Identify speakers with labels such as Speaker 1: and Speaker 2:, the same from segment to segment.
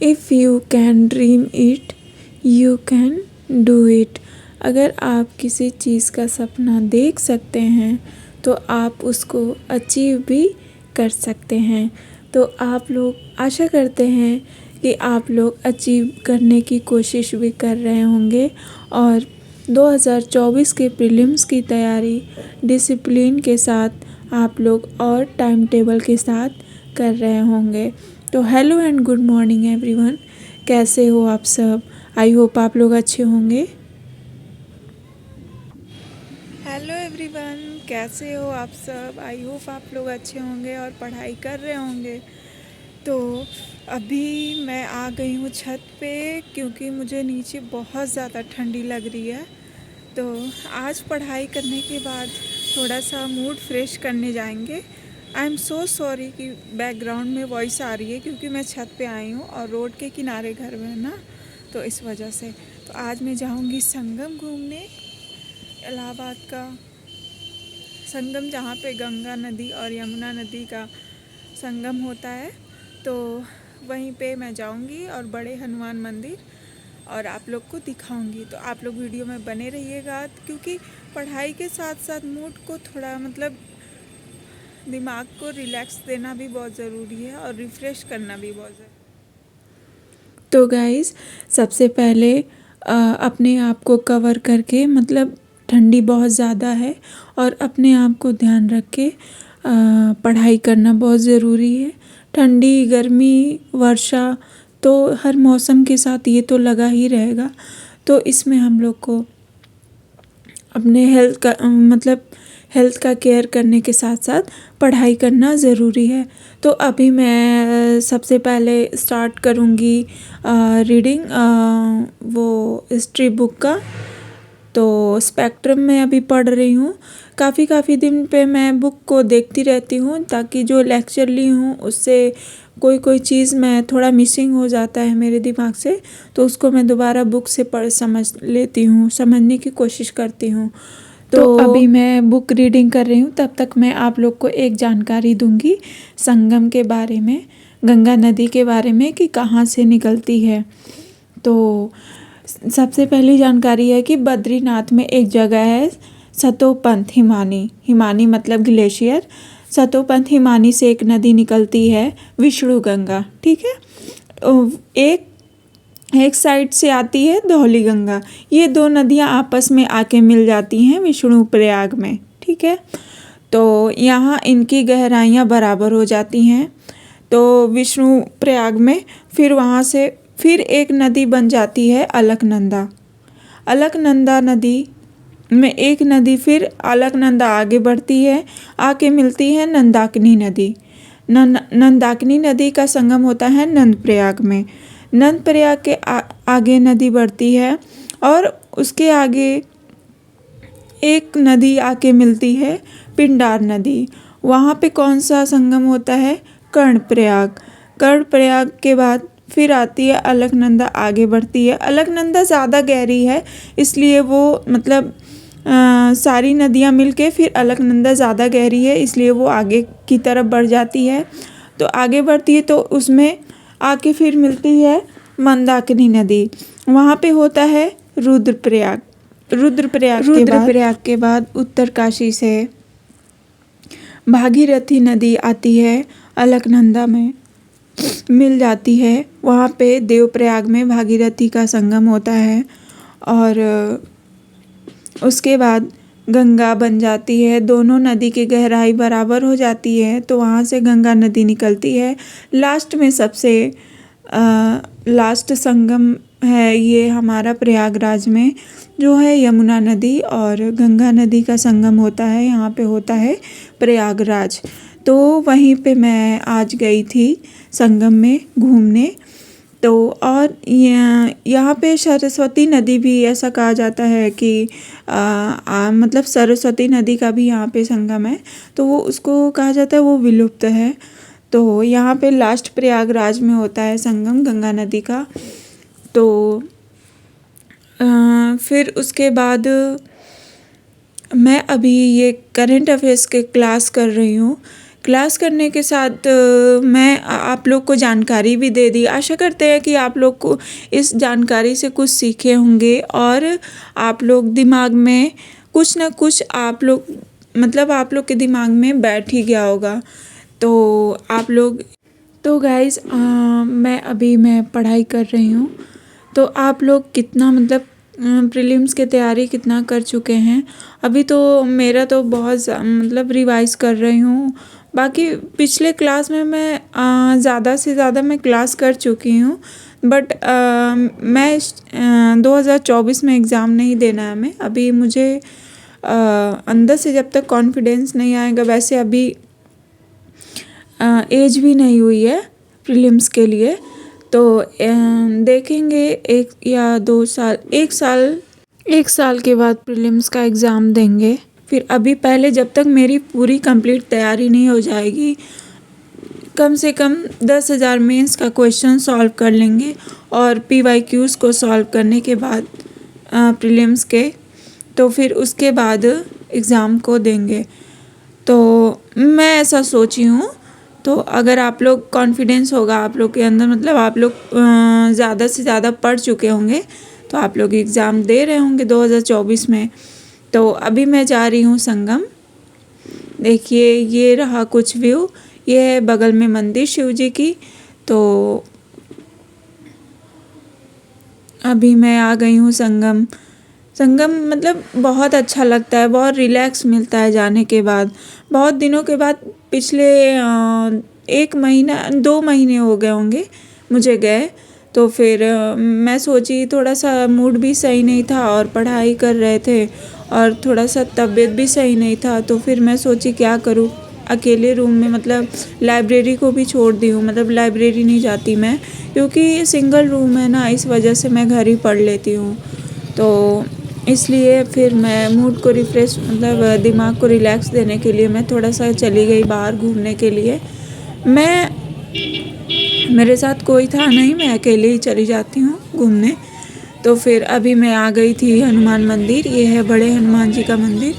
Speaker 1: If you can dream it you can do it. अगर आप किसी चीज़ का सपना देख सकते हैं तो आप उसको अचीव भी कर सकते हैं। तो आप लोग आशा करते हैं कि आप लोग अचीव करने की कोशिश भी कर रहे होंगे और 2024 के प्रीलिम्स की तैयारी डिसिप्लिन के साथ आप लोग और टाइम टेबल के साथ कर रहे होंगे। तो hello and good morning everyone, कैसे हो आप सब? आई होप आप लोग अच्छे होंगे। हेलो एवरीवन, कैसे हो आप सब? आई होप आप लोग अच्छे होंगे और पढ़ाई कर रहे होंगे। तो अभी मैं आ गई हूँ छत पे क्योंकि मुझे नीचे बहुत ज़्यादा ठंडी लग रही है। तो आज पढ़ाई करने के बाद थोड़ा सा मूड फ्रेश करने जाएंगे। आई एम सो सॉरी कि बैकग्राउंड में वॉइस आ रही है क्योंकि मैं छत पे आई हूँ और रोड के किनारे घर में ना, तो इस वजह से। तो आज मैं जाऊँगी संगम घूमने, इलाहाबाद का संगम जहाँ पे गंगा नदी और यमुना नदी का संगम होता है। तो वहीं पे मैं जाऊँगी और बड़े हनुमान मंदिर और आप लोग को दिखाऊंगी। तो आप लोग वीडियो में बने रहिएगा क्योंकि पढ़ाई के साथ साथ मूड को थोड़ा मतलब दिमाग को रिलैक्स देना भी बहुत ज़रूरी है और रिफ़्रेश करना भी बहुत ज़रूरी है। तो गाइस, सबसे पहले अपने आप को कवर करके, मतलब ठंडी बहुत ज़्यादा है और अपने आप को ध्यान रख के पढ़ाई करना बहुत ज़रूरी है। ठंडी, गर्मी, वर्षा तो हर मौसम के साथ ये तो लगा ही रहेगा। तो इसमें हम लोग को अपने हेल्थ का केयर करने के साथ साथ पढ़ाई करना ज़रूरी है। तो अभी मैं सबसे पहले स्टार्ट करूँगी रीडिंग वो हिस्ट्री बुक का। तो स्पेक्ट्रम में अभी पढ़ रही हूँ। काफ़ी दिन पे मैं बुक को देखती रहती हूँ ताकि जो लेक्चर ली हूँ उससे कोई चीज़ मैं थोड़ा मिसिंग हो जाता है मेरे दिमाग से, तो उसको मैं दोबारा बुक से पढ़ समझ लेती हूँ, समझने की कोशिश करती हूँ। तो अभी मैं बुक रीडिंग कर रही हूँ, तब तक मैं आप लोग को एक जानकारी दूंगी संगम के बारे में, गंगा नदी के बारे में कि कहाँ से निकलती है। तो सबसे पहली जानकारी है कि बद्रीनाथ में एक जगह है सतोपंथ हिमानी। हिमानी मतलब ग्लेशियर। सतोपंथ हिमानी से एक नदी निकलती है, विष्णु गंगा। ठीक है। एक साइड से आती है धौली गंगा। ये दो नदियाँ आपस में आके मिल जाती हैं विष्णु प्रयाग में। ठीक है। तो यहाँ इनकी गहराइयाँ बराबर हो जाती हैं। तो विष्णु प्रयाग में फिर वहाँ से फिर एक नदी बन जाती है अलकनंदा। अलकनंदा नदी में एक नदी फिर अलकनंदा आगे बढ़ती है, आके मिलती है नंदाकिनी नदी। नंदाकिनी नदी का संगम होता है नंदप्रयाग में। नंदप्रयाग के आगे नदी बढ़ती है और उसके आगे एक नदी आके मिलती है पिंडार नदी। वहाँ पे कौन सा संगम होता है? कर्णप्रयाग। कर्णप्रयाग के बाद फिर आती है अलकनंदा, आगे बढ़ती है। अलकनंदा ज़्यादा गहरी है इसलिए वो मतलब सारी नदियाँ मिलके फिर अलकनंदा ज़्यादा गहरी है इसलिए वो आगे की तरफ बढ़ जाती है। तो आगे बढ़ती है तो उसमें आके फिर मिलती है मंदाकिनी नदी। वहाँ पे होता है रुद्रप्रयाग। रुद्रप्रयाग के बाद उत्तरकाशी से भागीरथी नदी आती है, अलकनंदा में मिल जाती है। वहाँ पे देवप्रयाग में भागीरथी का संगम होता है और उसके बाद गंगा बन जाती है। दोनों नदी की गहराई बराबर हो जाती है तो वहाँ से गंगा नदी निकलती है। लास्ट में सबसे लास्ट संगम है ये हमारा प्रयागराज में, जो है यमुना नदी और गंगा नदी का संगम होता है, यहाँ पे होता है प्रयागराज। तो वहीं पे मैं आज गई थी संगम में घूमने। तो और यहाँ पे सरस्वती नदी भी, ऐसा कहा जाता है कि मतलब सरस्वती नदी का भी यहाँ पे संगम है, तो वो उसको कहा जाता है वो विलुप्त है। तो यहाँ पे लास्ट प्रयागराज में होता है संगम गंगा नदी का। तो फिर उसके बाद मैं अभी ये करंट अफेयर्स के क्लास कर रही हूँ क्लास करने के साथ मैं आप लोग को जानकारी भी दे दी। आशा करते हैं कि आप लोग को इस जानकारी से कुछ सीखे होंगे और आप लोग दिमाग में कुछ ना कुछ आप लोग मतलब आप लोग के दिमाग में बैठ ही गया होगा। तो आप लोग तो गाइज़ मैं पढ़ाई कर रही हूँ। तो आप लोग कितना मतलब प्रीलिम्स की तैयारी कितना कर चुके हैं? अभी तो मेरा तो बहुत मतलब रिवाइज़ कर रही हूँ। बाकी पिछले क्लास में मैं ज़्यादा से ज़्यादा मैं क्लास कर चुकी हूँ। बट मैं 2024 में एग्ज़ाम नहीं देना है हमें। अभी मुझे अंदर से जब तक कॉन्फिडेंस नहीं आएगा, वैसे अभी एज भी नहीं हुई है प्रीलिम्स के लिए। तो देखेंगे 1 या 2 साल 1 साल के बाद प्रीलिम्स का एग्ज़ाम देंगे। फिर अभी पहले जब तक मेरी पूरी कंप्लीट तैयारी नहीं हो जाएगी, कम से कम 10,000 मेंस का क्वेश्चन सॉल्व कर लेंगे और PYQs को सॉल्व करने के बाद प्रीलिम्स के, तो फिर उसके बाद एग्ज़ाम को देंगे। तो मैं ऐसा सोची हूँ। तो अगर आप लोग कॉन्फिडेंस होगा आप लोग के अंदर, मतलब आप लोग ज़्यादा से ज़्यादा पढ़ चुके होंगे, तो आप लोग एग्ज़ाम दे रहे होंगे 2024 में। तो अभी मैं जा रही हूँ संगम। देखिए ये रहा कुछ व्यू, ये है बगल में मंदिर शिव जी की। तो अभी मैं आ गई हूँ संगम। संगम मतलब बहुत अच्छा लगता है, बहुत रिलैक्स मिलता है जाने के बाद। बहुत दिनों के बाद पिछले 1 महीना 2 महीने हो गए होंगे मुझे गए। तो फिर मैं सोची, थोड़ा सा मूड भी सही नहीं था और पढ़ाई कर रहे थे और थोड़ा सा तबीयत भी सही नहीं था। तो फिर मैं सोची क्या करूँ अकेले रूम में, मतलब लाइब्रेरी को भी छोड़ दी हूँ, मतलब लाइब्रेरी नहीं जाती मैं, क्योंकि सिंगल रूम है ना, इस वजह से मैं घर ही पढ़ लेती हूँ। तो इसलिए फिर मैं मूड को रिफ़्रेश मतलब दिमाग को रिलैक्स देने के लिए मैं थोड़ा सा चली गई बाहर घूमने के लिए। मेरे साथ कोई था नहीं, मैं अकेले ही चली जाती हूँ घूमने। तो फिर अभी मैं आ गई थी हनुमान मंदिर, ये है बड़े हनुमान जी का मंदिर।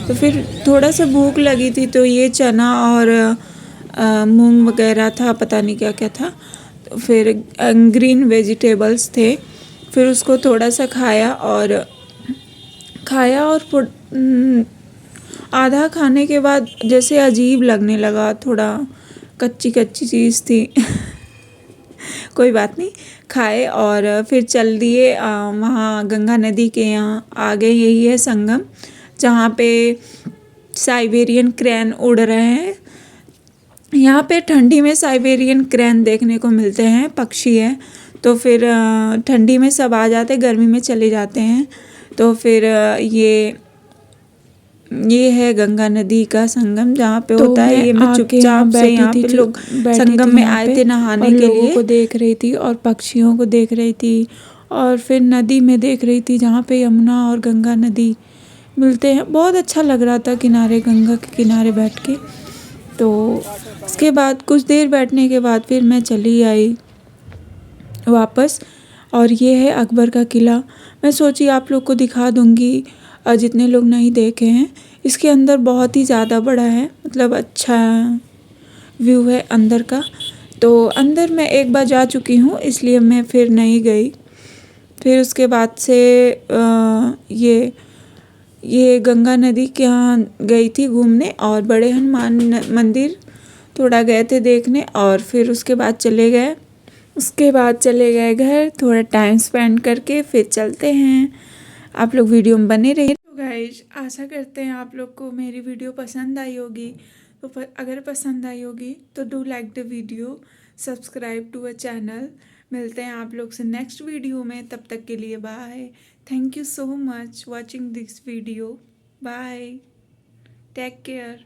Speaker 1: तो फिर थोड़ा सा भूख लगी थी, तो ये चना और मूंग वगैरह था, पता नहीं क्या क्या था। तो फिर ग्रीन वेजिटेबल्स थे, फिर उसको थोड़ा सा खाया और आधा खाने के बाद जैसे अजीब लगने लगा, थोड़ा कच्ची कच्ची चीज़ थी कोई बात नहीं, खाए और फिर चल दिए वहाँ गंगा नदी के यहाँ आगे। यही है संगम, जहाँ पे साइबेरियन क्रैन उड़ रहे हैं। यहाँ पे ठंडी में साइबेरियन क्रैन देखने को मिलते हैं, पक्षी है। तो फिर ठंडी में सब आ जाते, गर्मी में चले जाते हैं। तो फिर ये है गंगा नदी का संगम जहाँ पे होता है। ये मैं चुपचाप से यहाँ पे लोग संगम में आए थे नहाने के लिए, लोगों को देख रही थी और पक्षियों को देख रही थी और फिर नदी में देख रही थी जहाँ पे यमुना और गंगा नदी मिलते हैं। बहुत अच्छा लग रहा था किनारे, गंगा के किनारे बैठ के। तो उसके बाद कुछ देर बैठने के बाद फिर मैं चली आई वापस। और ये है अकबर का किला। मैं सोची आप लोग को दिखा दूँगी जितने लोग नहीं देखे हैं। इसके अंदर बहुत ही ज़्यादा बड़ा है, मतलब अच्छा व्यू है अंदर का। तो अंदर मैं एक बार जा चुकी हूँ, इसलिए मैं फिर नहीं गई। फिर उसके बाद से ये गंगा नदी के यहाँ गई थी घूमने और बड़े हनुमान मंदिर थोड़ा गए थे देखने और फिर उसके बाद चले गए घर, थोड़ा टाइम स्पेंड करके फिर चलते हैं। आप लोग वीडियो में बने रहिए। तो गाइस आशा करते हैं आप लोग को मेरी वीडियो पसंद आई होगी। तो अगर पसंद आई होगी तो do like the video, subscribe to a channel. मिलते हैं आप लोग से नेक्स्ट वीडियो में, तब तक के लिए bye. Thank you so much watching this video. Bye, take care.